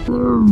No.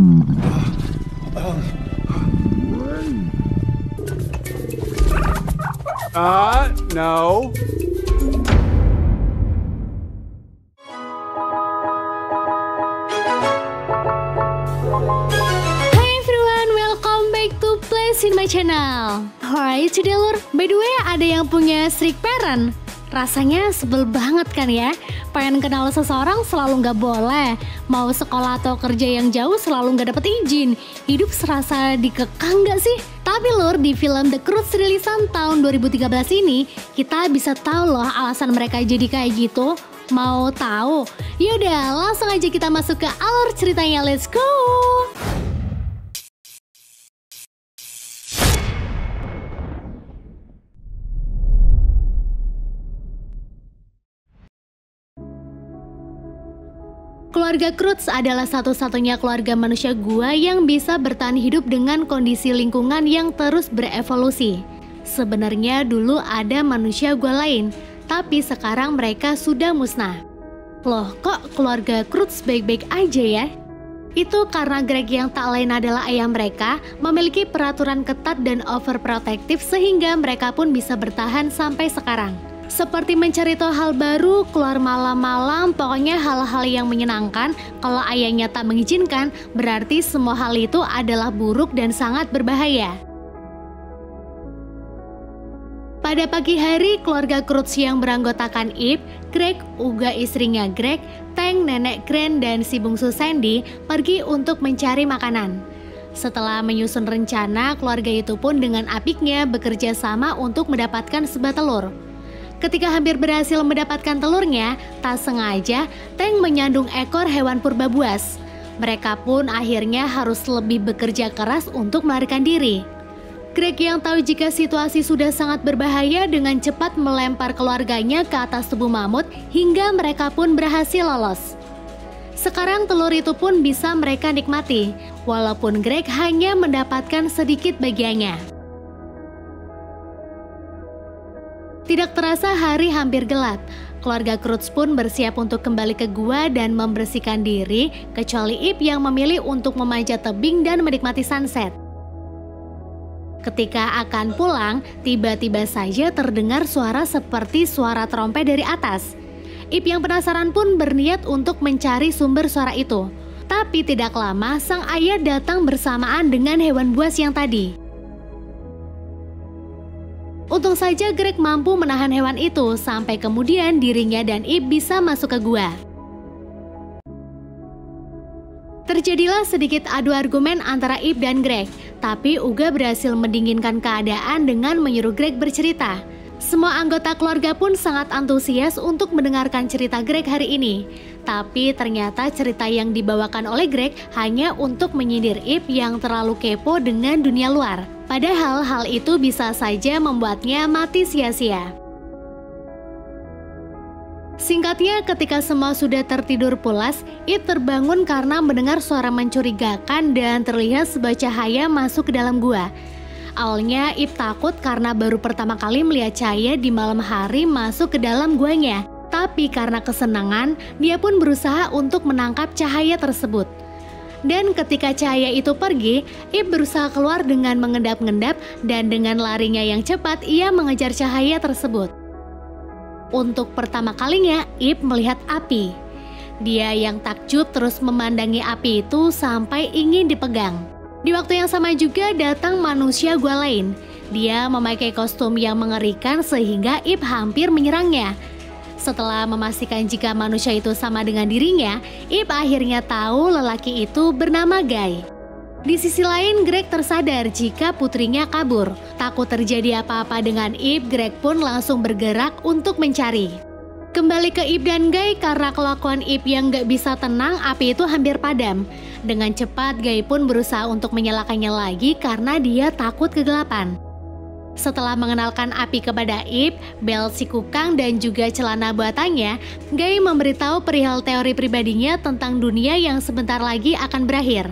Hi everyone, welcome back to Place in my channel. Alright today lur, by the way ada yang punya strict parent. Rasanya sebel banget kan ya? Pengen kenal seseorang selalu nggak boleh. Mau sekolah atau kerja yang jauh selalu nggak dapet izin. Hidup serasa dikekang nggak sih? Tapi lur, di film The Croods rilisan tahun 2013 ini, kita bisa tahu loh alasan mereka jadi kayak gitu. Mau tahu? Yaudah, langsung aja kita masuk ke alur ceritanya, let's go! Keluarga Croods adalah satu-satunya keluarga manusia gua yang bisa bertahan hidup dengan kondisi lingkungan yang terus berevolusi. Sebenarnya dulu ada manusia gua lain, tapi sekarang mereka sudah musnah. Loh, kok keluarga Croods baik-baik aja ya? Itu karena Greg yang tak lain adalah ayah mereka memiliki peraturan ketat dan overprotective sehingga mereka pun bisa bertahan sampai sekarang. Seperti mencari tahu hal baru, keluar malam-malam, pokoknya hal-hal yang menyenangkan. Kalau ayahnya tak mengizinkan, berarti semua hal itu adalah buruk dan sangat berbahaya. Pada pagi hari, keluarga Croods yang beranggotakan Ip, Greg, Uga istrinya Greg, Tank, nenek Grant, dan si bungsu Sandy pergi untuk mencari makanan. Setelah menyusun rencana, keluarga itu pun dengan apiknya bekerja sama untuk mendapatkan sebat telur. Ketika hampir berhasil mendapatkan telurnya, tak sengaja Tank menyandung ekor hewan purba buas. Mereka pun akhirnya harus lebih bekerja keras untuk melarikan diri. Greg yang tahu jika situasi sudah sangat berbahaya dengan cepat melempar keluarganya ke atas tubuh mamut hingga mereka pun berhasil lolos. Sekarang telur itu pun bisa mereka nikmati, walaupun Greg hanya mendapatkan sedikit bagiannya. Tidak terasa hari hampir gelap. Keluarga Croods pun bersiap untuk kembali ke gua dan membersihkan diri, kecuali Ip yang memilih untuk memanjat tebing dan menikmati sunset. Ketika akan pulang, tiba-tiba saja terdengar suara seperti suara trompet dari atas. Ip yang penasaran pun berniat untuk mencari sumber suara itu. Tapi tidak lama sang ayah datang bersamaan dengan hewan buas yang tadi. Untung saja Greg mampu menahan hewan itu sampai kemudian dirinya dan Ip bisa masuk ke gua. Terjadilah sedikit adu argumen antara Ip dan Greg, tapi Uga berhasil mendinginkan keadaan dengan menyuruh Greg bercerita. Semua anggota keluarga pun sangat antusias untuk mendengarkan cerita Greg hari ini. Tapi ternyata cerita yang dibawakan oleh Greg hanya untuk menyindir Ip yang terlalu kepo dengan dunia luar. Padahal hal itu bisa saja membuatnya mati sia-sia. Singkatnya, ketika semua sudah tertidur pulas, Ip terbangun karena mendengar suara mencurigakan dan terlihat sebuah cahaya masuk ke dalam gua. Awalnya Ip takut karena baru pertama kali melihat cahaya di malam hari masuk ke dalam guanya. Tapi karena kesenangan, dia pun berusaha untuk menangkap cahaya tersebut. Dan ketika cahaya itu pergi, Ip berusaha keluar dengan mengendap-endap dan dengan larinya yang cepat ia mengejar cahaya tersebut. Untuk pertama kalinya, Ip melihat api. Dia yang takjub terus memandangi api itu sampai ingin dipegang. Di waktu yang sama juga datang manusia gua lain. Dia memakai kostum yang mengerikan sehingga Ip hampir menyerangnya. Setelah memastikan jika manusia itu sama dengan dirinya, Ip akhirnya tahu lelaki itu bernama Guy. Di sisi lain, Greg tersadar jika putrinya kabur. Takut terjadi apa-apa dengan Ip, Greg pun langsung bergerak untuk mencari. Kembali ke Ip dan Guy, karena kelakuan Ip yang gak bisa tenang, api itu hampir padam. Dengan cepat, Guy pun berusaha untuk menyalakannya lagi karena dia takut kegelapan. Setelah mengenalkan api kepada Ip, bel si kukang dan juga celana buatannya, Guy memberitahu perihal teori pribadinya tentang dunia yang sebentar lagi akan berakhir.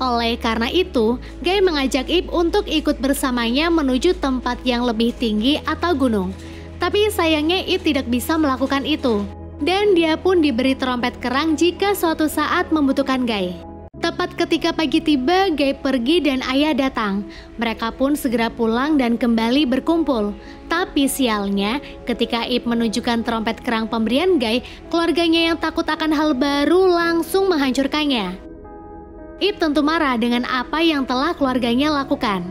Oleh karena itu, Guy mengajak Ip untuk ikut bersamanya menuju tempat yang lebih tinggi atau gunung. Tapi sayangnya Ip tidak bisa melakukan itu. Dan dia pun diberi trompet kerang jika suatu saat membutuhkan Guy. Tepat ketika pagi tiba, Guy pergi dan ayah datang. Mereka pun segera pulang dan kembali berkumpul. Tapi sialnya, ketika Ip menunjukkan trompet kerang pemberian Guy, keluarganya yang takut akan hal baru langsung menghancurkannya. Ip tentu marah dengan apa yang telah keluarganya lakukan.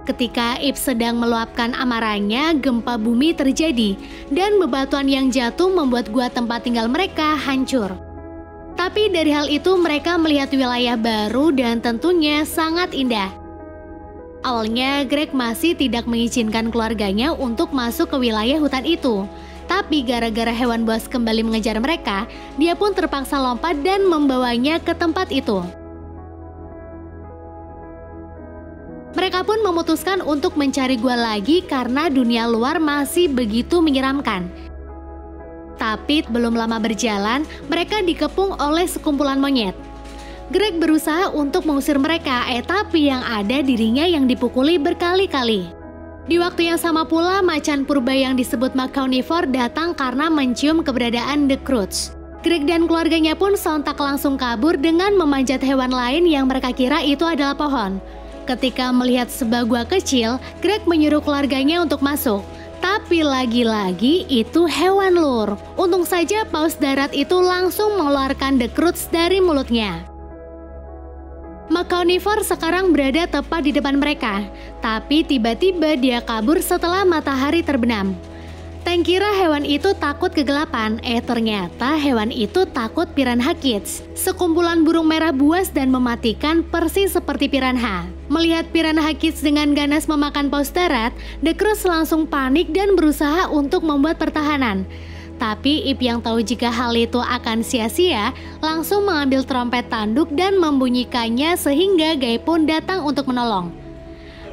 Ketika Ip sedang meluapkan amarahnya, gempa bumi terjadi dan bebatuan yang jatuh membuat gua tempat tinggal mereka hancur. Tapi dari hal itu mereka melihat wilayah baru dan tentunya sangat indah. Awalnya Greg masih tidak mengizinkan keluarganya untuk masuk ke wilayah hutan itu. Tapi gara-gara hewan buas kembali mengejar mereka, dia pun terpaksa lompat dan membawanya ke tempat itu. Mereka pun memutuskan untuk mencari gua lagi karena dunia luar masih begitu menyeramkan. Tapi belum lama berjalan, mereka dikepung oleh sekumpulan monyet. Greg berusaha untuk mengusir mereka, tapi yang ada dirinya yang dipukuli berkali-kali. Di waktu yang sama pula, macan purba yang disebut Macaunivore datang karena mencium keberadaan The Croods. Greg dan keluarganya pun sontak langsung kabur dengan memanjat hewan lain yang mereka kira itu adalah pohon. Ketika melihat sebuah gua kecil, Greg menyuruh keluarganya untuk masuk. Tapi lagi-lagi itu hewan lur. Untung saja paus darat itu langsung mengeluarkan The Croods dari mulutnya. Macaunivore sekarang berada tepat di depan mereka. Tapi tiba-tiba dia kabur setelah matahari terbenam. Tank kira hewan itu takut kegelapan, ternyata hewan itu takut piranha kids. Sekumpulan burung merah buas dan mematikan persis seperti piranha. Melihat piranha kids dengan ganas memakan paus darat, The Croods langsung panik dan berusaha untuk membuat pertahanan. Tapi Ip yang tahu jika hal itu akan sia-sia, langsung mengambil trompet tanduk dan membunyikannya sehingga Guy pun datang untuk menolong.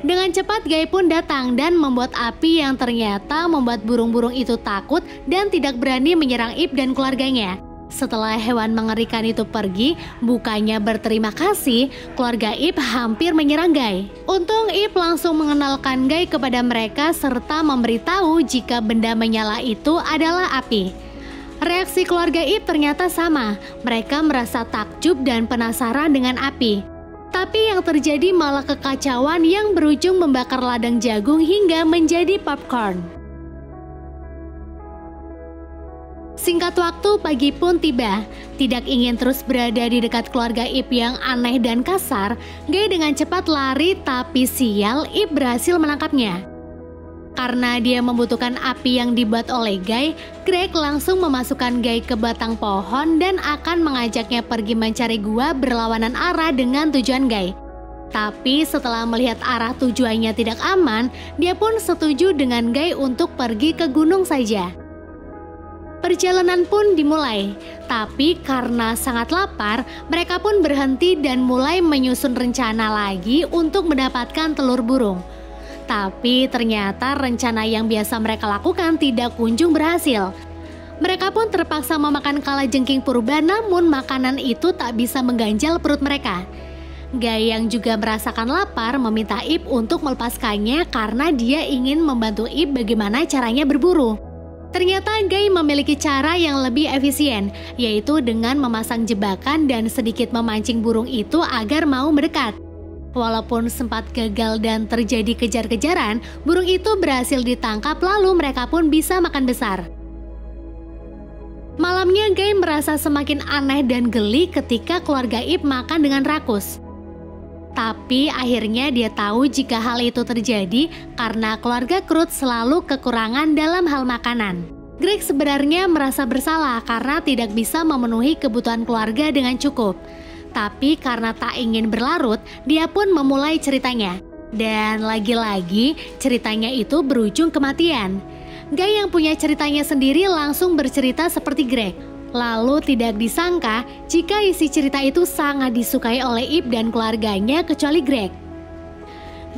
Dengan cepat Guy pun datang dan membuat api yang ternyata membuat burung-burung itu takut dan tidak berani menyerang Ip dan keluarganya. Setelah hewan mengerikan itu pergi, bukannya berterima kasih, keluarga Ip hampir menyerang Guy. Untung Ip langsung mengenalkan Guy kepada mereka serta memberitahu jika benda menyala itu adalah api. Reaksi keluarga Ip ternyata sama, mereka merasa takjub dan penasaran dengan api. Tapi yang terjadi malah kekacauan yang berujung membakar ladang jagung hingga menjadi popcorn. Singkat waktu, pagi pun tiba. Tidak ingin terus berada di dekat keluarga Ip yang aneh dan kasar, Guy dengan cepat lari, tapi sial, Ip berhasil menangkapnya. Karena dia membutuhkan api yang dibuat oleh Guy, Greg langsung memasukkan Guy ke batang pohon dan akan mengajaknya pergi mencari gua berlawanan arah dengan tujuan Guy. Tapi setelah melihat arah tujuannya tidak aman, dia pun setuju dengan Guy untuk pergi ke gunung saja. Perjalanan pun dimulai, tapi karena sangat lapar, mereka pun berhenti dan mulai menyusun rencana lagi untuk mendapatkan telur burung. Tapi ternyata rencana yang biasa mereka lakukan tidak kunjung berhasil. Mereka pun terpaksa memakan kalajengking purba, namun makanan itu tak bisa mengganjal perut mereka. Guy yang juga merasakan lapar meminta Ip untuk melepaskannya karena dia ingin membantu Ip bagaimana caranya berburu. Ternyata Guy memiliki cara yang lebih efisien, yaitu dengan memasang jebakan dan sedikit memancing burung itu agar mau mendekat. Walaupun sempat gagal dan terjadi kejar-kejaran, burung itu berhasil ditangkap lalu mereka pun bisa makan besar. Malamnya Guy merasa semakin aneh dan geli ketika keluarga Ip makan dengan rakus. Tapi akhirnya dia tahu jika hal itu terjadi karena keluarga Croods selalu kekurangan dalam hal makanan. Greg sebenarnya merasa bersalah karena tidak bisa memenuhi kebutuhan keluarga dengan cukup. Tapi karena tak ingin berlarut, dia pun memulai ceritanya. Dan lagi-lagi ceritanya itu berujung kematian. Guy yang punya ceritanya sendiri langsung bercerita seperti Greg. Lalu tidak disangka jika isi cerita itu sangat disukai oleh Ip dan keluarganya kecuali Greg.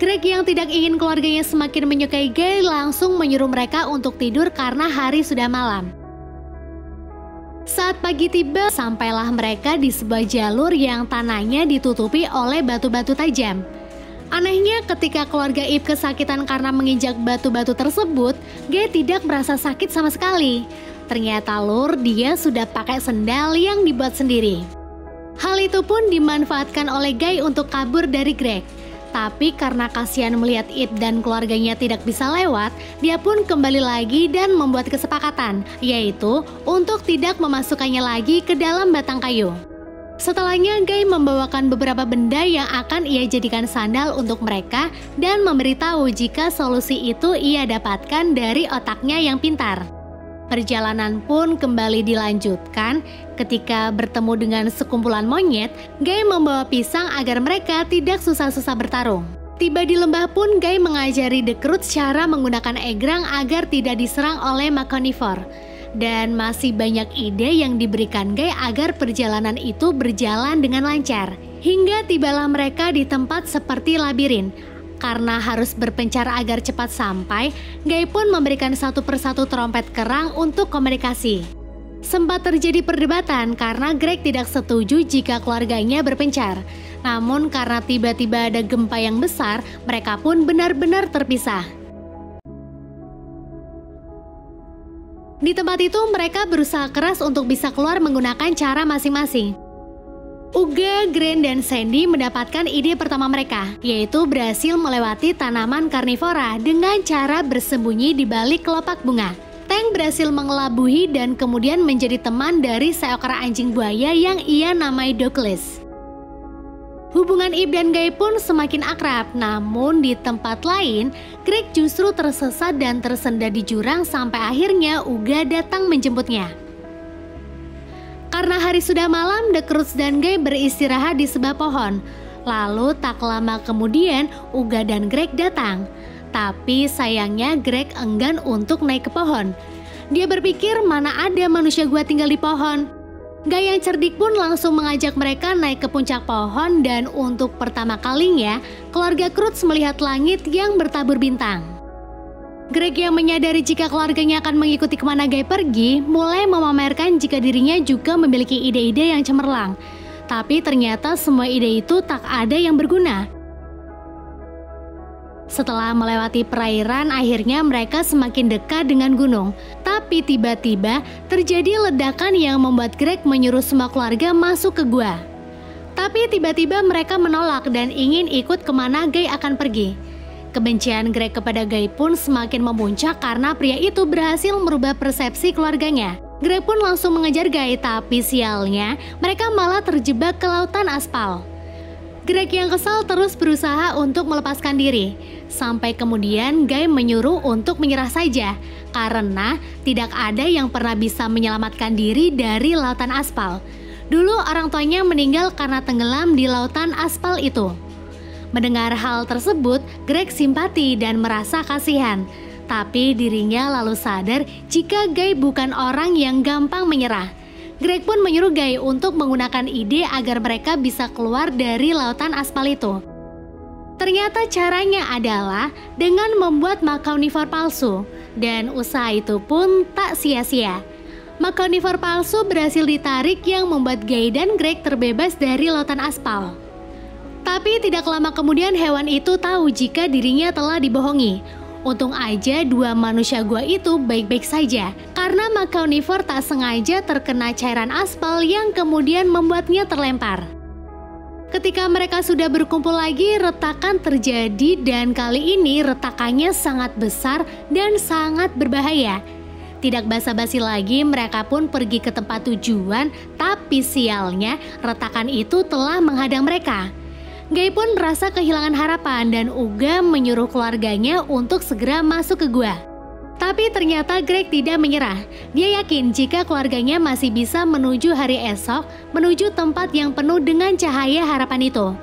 Greg yang tidak ingin keluarganya semakin menyukai Guy langsung menyuruh mereka untuk tidur karena hari sudah malam. Saat pagi tiba, sampailah mereka di sebuah jalur yang tanahnya ditutupi oleh batu-batu tajam. Anehnya ketika keluarga Ip kesakitan karena menginjak batu-batu tersebut, Guy tidak merasa sakit sama sekali. Ternyata lur, dia sudah pakai sendal yang dibuat sendiri. Hal itu pun dimanfaatkan oleh Guy untuk kabur dari Greg. Tapi karena kasihan melihat Ip dan keluarganya tidak bisa lewat, dia pun kembali lagi dan membuat kesepakatan, yaitu untuk tidak memasukkannya lagi ke dalam batang kayu. Setelahnya, Guy membawakan beberapa benda yang akan ia jadikan sandal untuk mereka dan memberitahu jika solusi itu ia dapatkan dari otaknya yang pintar. Perjalanan pun kembali dilanjutkan. Ketika bertemu dengan sekumpulan monyet, Guy membawa pisang agar mereka tidak susah-susah bertarung. Tiba di lembah pun, Guy mengajari The Croods cara menggunakan egrang agar tidak diserang oleh Maconivore. Dan masih banyak ide yang diberikan Guy agar perjalanan itu berjalan dengan lancar. Hingga tibalah mereka di tempat seperti labirin. Karena harus berpencar agar cepat sampai, Guy pun memberikan satu persatu trompet kerang untuk komunikasi. Sempat terjadi perdebatan karena Greg tidak setuju jika keluarganya berpencar. Namun karena tiba-tiba ada gempa yang besar, mereka pun benar-benar terpisah. Di tempat itu mereka berusaha keras untuk bisa keluar menggunakan cara masing-masing. Uga, Gren, dan Sandy mendapatkan ide pertama mereka, yaitu berhasil melewati tanaman karnivora dengan cara bersembunyi di balik kelopak bunga. Tank berhasil mengelabuhi dan kemudian menjadi teman dari seekor anjing buaya yang ia namai Douglas. Hubungan Ip dan Guy pun semakin akrab, namun di tempat lain, Greg justru tersesat dan tersendat di jurang sampai akhirnya Uga datang menjemputnya. Karena hari sudah malam, The Croods dan Guy beristirahat di sebuah pohon. Lalu tak lama kemudian, Uga dan Greg datang. Tapi sayangnya Greg enggan untuk naik ke pohon. Dia berpikir mana ada manusia gua tinggal di pohon. Guy yang cerdik pun langsung mengajak mereka naik ke puncak pohon dan untuk pertama kalinya, keluarga Croods melihat langit yang bertabur bintang. Greg yang menyadari jika keluarganya akan mengikuti kemana Guy pergi, mulai memamerkan jika dirinya juga memiliki ide-ide yang cemerlang. Tapi ternyata semua ide itu tak ada yang berguna. Setelah melewati perairan, akhirnya mereka semakin dekat dengan gunung. Tapi tiba-tiba terjadi ledakan yang membuat Greg menyuruh semua keluarga masuk ke gua. Tapi tiba-tiba mereka menolak dan ingin ikut kemana Guy akan pergi. Kebencian Greg kepada Guy pun semakin memuncak karena pria itu berhasil merubah persepsi keluarganya. Greg pun langsung mengejar Guy, tapi sialnya mereka malah terjebak ke lautan aspal. Greg yang kesal terus berusaha untuk melepaskan diri. Sampai kemudian Guy menyuruh untuk menyerah saja karena tidak ada yang pernah bisa menyelamatkan diri dari lautan aspal. Dulu orang tuanya meninggal karena tenggelam di lautan aspal itu. Mendengar hal tersebut, Greg simpati dan merasa kasihan. Tapi dirinya lalu sadar jika Guy bukan orang yang gampang menyerah. Greg pun menyuruh Guy untuk menggunakan ide agar mereka bisa keluar dari lautan aspal itu. Ternyata caranya adalah dengan membuat Maconivore palsu, dan usaha itu pun tak sia-sia. Maconivore palsu berhasil ditarik yang membuat Guy dan Greg terbebas dari lautan aspal. Tapi tidak lama kemudian hewan itu tahu jika dirinya telah dibohongi. Untung aja dua manusia gua itu baik-baik saja karena Maconivore tak sengaja terkena cairan aspal yang kemudian membuatnya terlempar. Ketika mereka sudah berkumpul lagi, retakan terjadi dan kali ini retakannya sangat besar dan sangat berbahaya. Tidak basa-basi lagi, mereka pun pergi ke tempat tujuan, tapi sialnya retakan itu telah menghadang mereka. Guy pun merasa kehilangan harapan dan Uga menyuruh keluarganya untuk segera masuk ke gua. Tapi ternyata Greg tidak menyerah. Dia yakin jika keluarganya masih bisa menuju hari esok, menuju tempat yang penuh dengan cahaya harapan itu.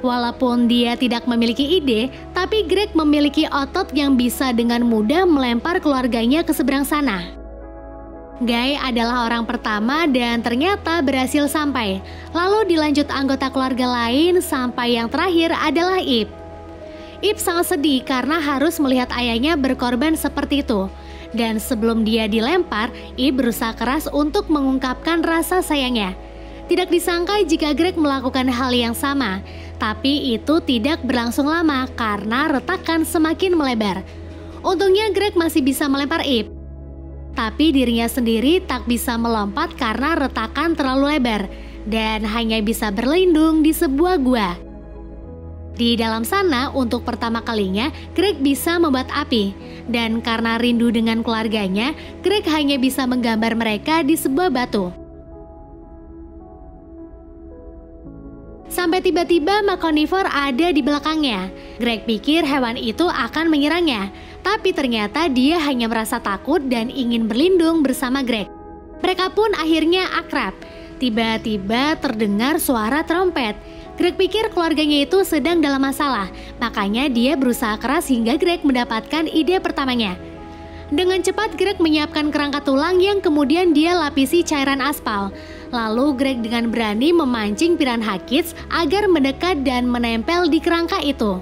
Walaupun dia tidak memiliki ide, tapi Greg memiliki otot yang bisa dengan mudah melempar keluarganya ke seberang sana. Guy adalah orang pertama dan ternyata berhasil sampai. Lalu dilanjut anggota keluarga lain sampai yang terakhir adalah Ip. Ip sangat sedih karena harus melihat ayahnya berkorban seperti itu. Dan sebelum dia dilempar, Ip berusaha keras untuk mengungkapkan rasa sayangnya. Tidak disangka jika Greg melakukan hal yang sama. Tapi itu tidak berlangsung lama karena retakan semakin melebar. Untungnya Greg masih bisa melempar Ip. Tapi dirinya sendiri tak bisa melompat karena retakan terlalu lebar. dan hanya bisa berlindung di sebuah gua. Di dalam sana, untuk pertama kalinya, Greg bisa membuat api. Dan karena rindu dengan keluarganya, Greg hanya bisa menggambar mereka di sebuah batu. Sampai tiba-tiba McConifer ada di belakangnya. Greg pikir hewan itu akan menyerangnya, tapi ternyata dia hanya merasa takut dan ingin berlindung bersama Greg. Mereka pun akhirnya akrab. Tiba-tiba terdengar suara trompet. Greg pikir keluarganya itu sedang dalam masalah, makanya dia berusaha keras hingga Greg mendapatkan ide pertamanya. Dengan cepat Greg menyiapkan kerangka tulang yang kemudian dia lapisi cairan aspal. Lalu Greg dengan berani memancing piranha kids agar mendekat dan menempel di kerangka itu.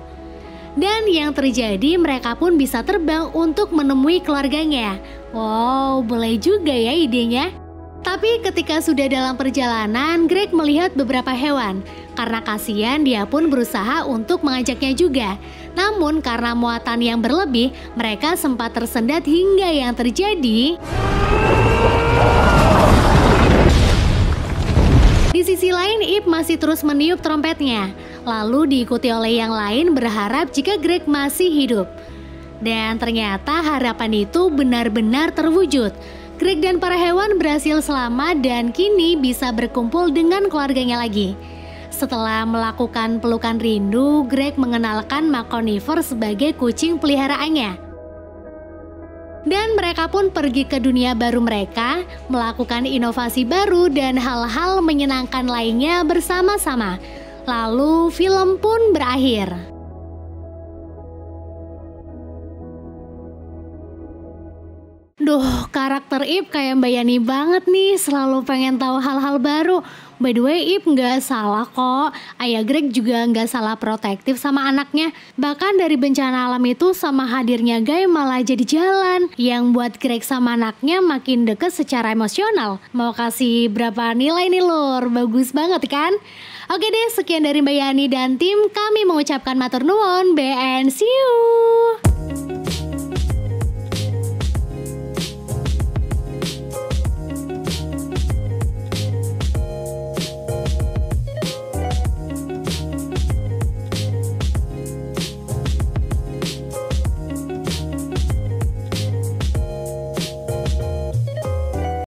Dan yang terjadi, mereka pun bisa terbang untuk menemui keluarganya. Wow, boleh juga ya idenya. Tapi ketika sudah dalam perjalanan, Greg melihat beberapa hewan. Karena kasihan, dia pun berusaha untuk mengajaknya juga. Namun karena muatan yang berlebih, mereka sempat tersendat hingga yang terjadi... Di sisi lain, Ip masih terus meniup trompetnya. Lalu diikuti oleh yang lain berharap jika Greg masih hidup. Dan ternyata harapan itu benar-benar terwujud. Greg dan para hewan berhasil selamat dan kini bisa berkumpul dengan keluarganya lagi. Setelah melakukan pelukan rindu, Greg mengenalkan McConifer sebagai kucing peliharaannya. Dan mereka pun pergi ke dunia baru mereka, melakukan inovasi baru dan hal-hal menyenangkan lainnya bersama-sama. Lalu film pun berakhir. Duh, karakter Ip kayak Mbak Yani banget nih, selalu pengen tahu hal-hal baru. By the way, Ip nggak salah kok. Ayah Greg juga nggak salah protektif sama anaknya. Bahkan dari bencana alam itu sama hadirnya Guy malah jadi jalan. Yang buat Greg sama anaknya makin deket secara emosional. Mau kasih berapa nilai nih Lur? Bagus banget kan? Oke deh, sekian dari Mbak Yani dan tim. Kami mengucapkan matur nuwun, and see you.